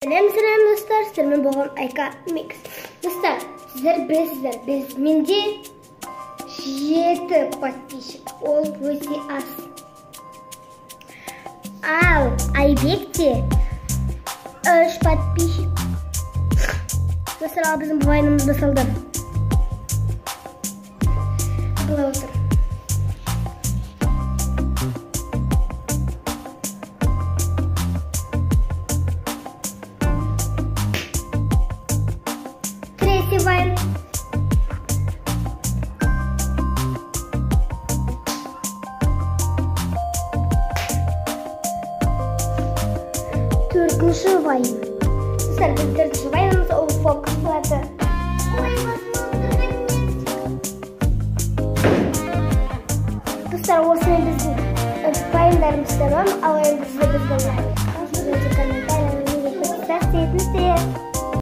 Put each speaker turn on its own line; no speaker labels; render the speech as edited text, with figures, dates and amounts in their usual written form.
Selam dostlar, sizlerle babam Ayka Mix. Dostlar, sizler bilesizler, biz mende 7 подписчик, ol өте аз. Ал Айбекте 3 подписчик. Dostlar, al bizim bu ayınımız basıldı. Бұлай отыр. Вайн. Төртінші вайн. Достар, біз төртінші вайнымыз ол фокус болады. Достар, осымен біздің вайндарымыз тамам, ал енді сізді біздің комментарияларыңызды подписаться етіңіздер.